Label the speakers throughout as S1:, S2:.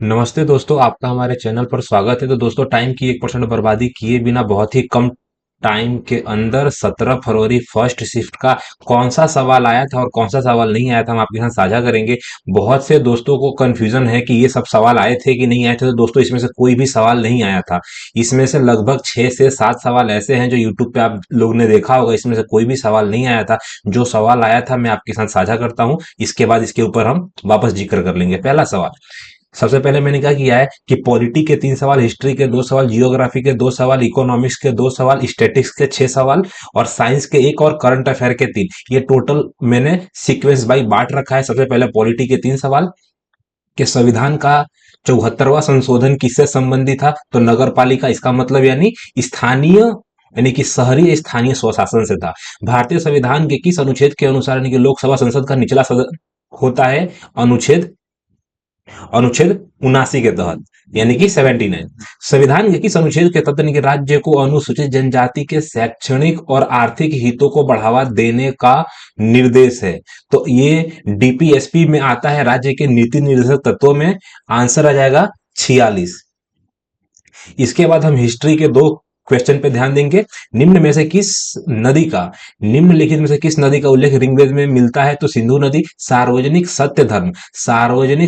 S1: नमस्ते दोस्तों, आपका हमारे चैनल पर स्वागत है। तो दोस्तों, टाइम की 1% बर्बादी किए बिना बहुत ही कम टाइम के अंदर 17 फरवरी फर्स्ट शिफ्ट का कौन सा सवाल आया था और कौन सा सवाल नहीं आया था, हम आपके साथ साझा करेंगे। बहुत से दोस्तों को कंफ्यूजन है कि ये सब सवाल आए थे कि नहीं आए थे। तो दोस्तों, इसमें से कोई भी सवाल नहीं आया था। इसमें से लगभग 6 से 7 सवाल ऐसे हैं जो यूट्यूब पे आप लोग ने देखा होगा। इसमें से कोई भी सवाल नहीं आया था। जो सवाल आया था मैं आपके साथ साझा करता हूं, इसके बाद इसके ऊपर हम वापस जिक्र कर लेंगे। पहला सवाल, सबसे पहले मैंने क्या किया है कि पॉलिटी के 3 सवाल, हिस्ट्री के 2 सवाल, जियोग्राफी के 2 सवाल, इकोनॉमिक्स के 2 सवाल, स्टैटिक्स के 6 सवाल और साइंस के एक और करंट अफेयर के 3, ये टोटल मैंने सीक्वेंस बाई बांट रखा है। सबसे पहले पॉलिटी के 3 सवाल कि संविधान का 74वां संशोधन किससे संबंधित था, तो नगर पालिका, इसका मतलब यानी स्थानीय, यानी कि शहरी स्थानीय स्वशासन से था। भारतीय संविधान के किस अनुच्छेद के अनुसार, यानी कि लोकसभा संसद का निचला सदन होता है, अनुच्छेद अनुच्छेद 79 के तहत, यानी कि 79। संविधान के किस अनुच्छेद के तहत, यानी कि राज्य को अनुसूचित जनजाति के शैक्षणिक और आर्थिक हितों को बढ़ावा देने का निर्देश है, तो ये डीपीएसपी में आता है, राज्य के नीति निर्देशक तत्वों में। आंसर आ जाएगा 46। इसके बाद हम हिस्ट्री के 2 क्वेश्चन पे ध्यान देंगे। निम्न में से किस नदी का निम्नलिखित में से किस नदी का उल्लेख ऋग्वेद में मिलता है, तो सिंधु नदी। सार्वजनिक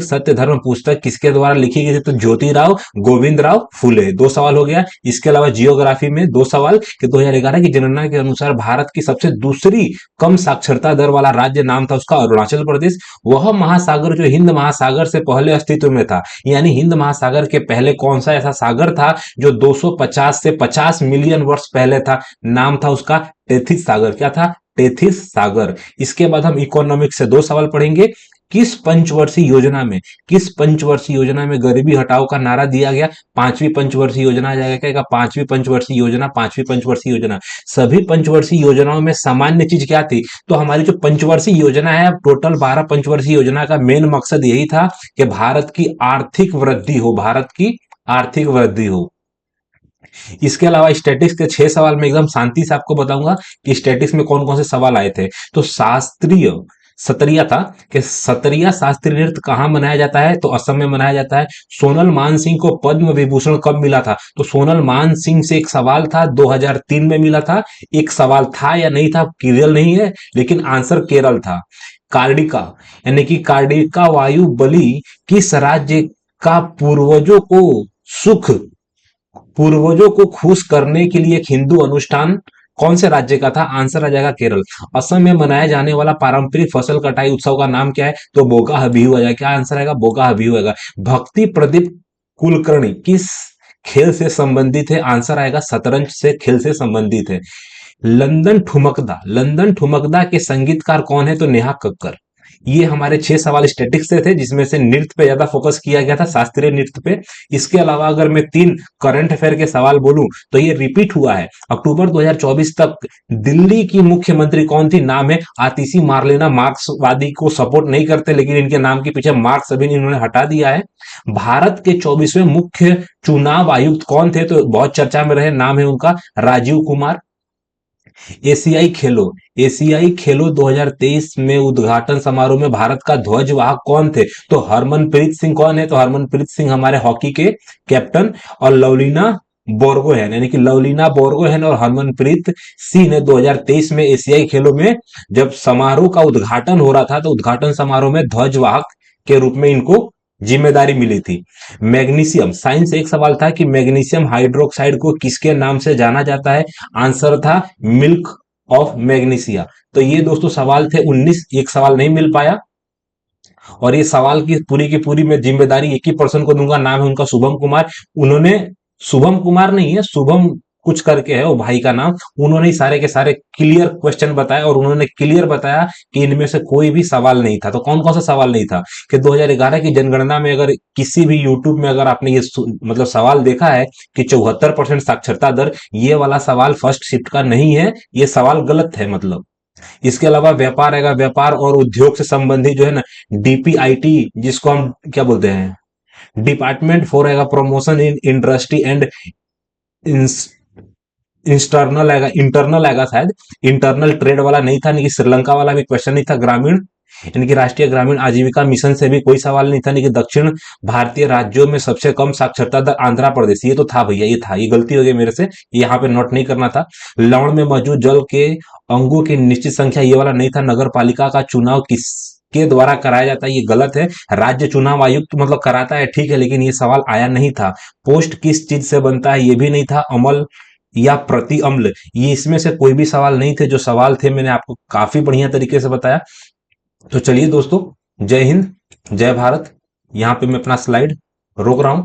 S1: सत्य धर्म पुस्तक किसके द्वारा लिखी गई थी, तो ज्योतिराव गोविंद राव फुले। 2 सवाल हो गया। इसके अलावा जियोग्राफी में 2 सवाल कि 2011 की जनगणना के अनुसार भारत की सबसे दूसरी कम साक्षरता दर वाला राज्य नाम था उसका अरुणाचल प्रदेश। वह महासागर जो हिंद महासागर से पहले अस्तित्व में था, यानी हिंद महासागर के पहले कौन सा ऐसा सागर था जो 250 से 50 मिलियन वर्ष पहले था, नाम था उसका टेथिस सागर। क्या था? टेथिस सागर। इसके बाद हम इकोनॉमिक्स से 2 सवाल पढ़ेंगे। किस पंचवर्षीय योजना में गरीबी हटाओ का नारा दिया गया? 5वीं पंचवर्षीय योजना आ जाएगा। क्या? 5वीं पंचवर्षीय योजना। सभी पंचवर्षीय योजनाओं में सामान्य चीज क्या थी, तो हमारी जो पंचवर्षीय योजना है, टोटल 12 पंचवर्षीय योजना का मेन मकसद यही था कि भारत की आर्थिक वृद्धि हो। इसके अलावा स्टैटिक्स के 6 सवाल में एकदम शांति से आपको बताऊंगा कि स्टैटिक्स में कौन कौन से सवाल आए थे। तो शास्त्रीय सतरिया था कि सतरिया शास्त्रीय नृत्य कहां मनाया जाता है, तो असम में मनाया जाता है। सोनल मान सिंह को पद्म विभूषण कब मिला था, तो सोनल मान सिंह से एक सवाल था, 2003 में मिला था। एक सवाल था या नहीं था क्लियर नहीं है, लेकिन आंसर केरल था। कार्डिका, यानी कि कार्डिका वायु बलि किस राज्य का सुख पूर्वजों को खुश करने के लिए एक हिंदू अनुष्ठान कौन से राज्य का था? आंसर आ जाएगा केरल। असम में मनाया जाने वाला पारंपरिक फसल कटाई उत्सव का नाम क्या है, तो बोगाह बिहू आ जाएगा। क्या आंसर आएगा? बोगाह बिहू आएगा। भक्ति प्रदीप कुलकर्णी किस खेल से संबंधित है? आंसर आएगा शतरंज से खेल से संबंधित है। लंदन ठुमकदा के संगीतकार कौन है, तो नेहा कक्कर। ये हमारे 6 सवाल स्टैटिक्स से थे, जिसमें से नृत्य पे ज्यादा फोकस किया गया था, शास्त्रीय नृत्य पे। इसके अलावा अगर मैं 3 करंट अफेयर के सवाल बोलूं तो ये रिपीट हुआ है। अक्टूबर 2024 तक दिल्ली की मुख्यमंत्री कौन थी? नाम है आतिशी मार्लेना। मार्क्सवादी को सपोर्ट नहीं करते, लेकिन इनके नाम के पीछे मार्क्स अभी इन्होंने हटा दिया है। भारत के 24वें मुख्य चुनाव आयुक्त कौन थे, तो बहुत चर्चा में रहे, नाम है उनका राजीव कुमार। एशियाई खेलो 2023 में उद्घाटन समारोह में भारत का ध्वजवाहक कौन थे, तो हरमनप्रीत सिंह। कौन है? तो हरमनप्रीत सिंह हमारे हॉकी के कैप्टन। और लवलीना बोर्गोहेन, यानी कि लवलीना बोर्गोहेन और हरमनप्रीत सिंह ने 2023 में एशियाई खेलों में जब समारोह का उद्घाटन हो रहा था, तो उद्घाटन समारोह में ध्वजवाहक के रूप में इनको जिम्मेदारी मिली थी। मैग्नीशियम, साइंस एक सवाल था कि मैग्नीशियम हाइड्रोक्साइड को किसके नाम से जाना जाता है? आंसर था मिल्क ऑफ मैग्नीशिया। तो ये दोस्तों सवाल थे 19। एक सवाल नहीं मिल पाया, और ये सवाल की पूरी मैं जिम्मेदारी एक ही पर्सन को दूंगा, नाम है उनका शुभम कुमार। उन्होंने, शुभम कुमार नहीं है, शुभम कुछ करके है वो भाई का नाम। उन्होंने सारे के सारे क्लियर क्वेश्चन बताया, और उन्होंने क्लियर बताया कि इनमें से कोई भी सवाल नहीं था। तो कौन कौन सा सवाल नहीं था कि 2011 की जनगणना में, अगर किसी भी यूट्यूब में अगर आपने ये मतलब सवाल देखा है कि 74% साक्षरता दर, ये वाला सवाल फर्स्ट शिफ्ट का नहीं है, ये सवाल गलत है मतलब। इसके अलावा व्यापार आएगा, व्यापार और उद्योग से संबंधित जो है ना, डीपीआईटी जिसको हम क्या बोलते हैं, डिपार्टमेंट फॉर आएगा promotion in industry and internal आएगा शायद। इंटरनल ट्रेड वाला नहीं था, नहीं श्रीलंका वाला भी क्वेश्चन नहीं था। ग्रामीण इनकी राष्ट्रीय ग्रामीण आजीविका मिशन से भी कोई सवाल नहीं था, लेकिन दक्षिण भारतीय राज्यों में सबसे कम साक्षरता दर आंध्र प्रदेश, ये तो था भैया, ये था, ये गलती हो गई मेरे से, ये यहाँ पे नोट नहीं करना था। लवण में मौजूद जल के अंगों की निश्चित संख्या, ये वाला नहीं था। नगर पालिका का चुनाव किस के द्वारा कराया जाता है, ये गलत है। राज्य चुनाव आयुक्त मतलब कराता है, ठीक है, लेकिन ये सवाल आया नहीं था। पोस्ट किस चीज से बनता है, ये भी नहीं था। अमल या प्रति अम्ल, ये इसमें से कोई भी सवाल नहीं थे। जो सवाल थे मैंने आपको काफी बढ़िया तरीके से बताया। तो चलिए दोस्तों, जय हिंद, जय भारत। यहाँ पे मैं अपना स्लाइड रोक रहा हूं।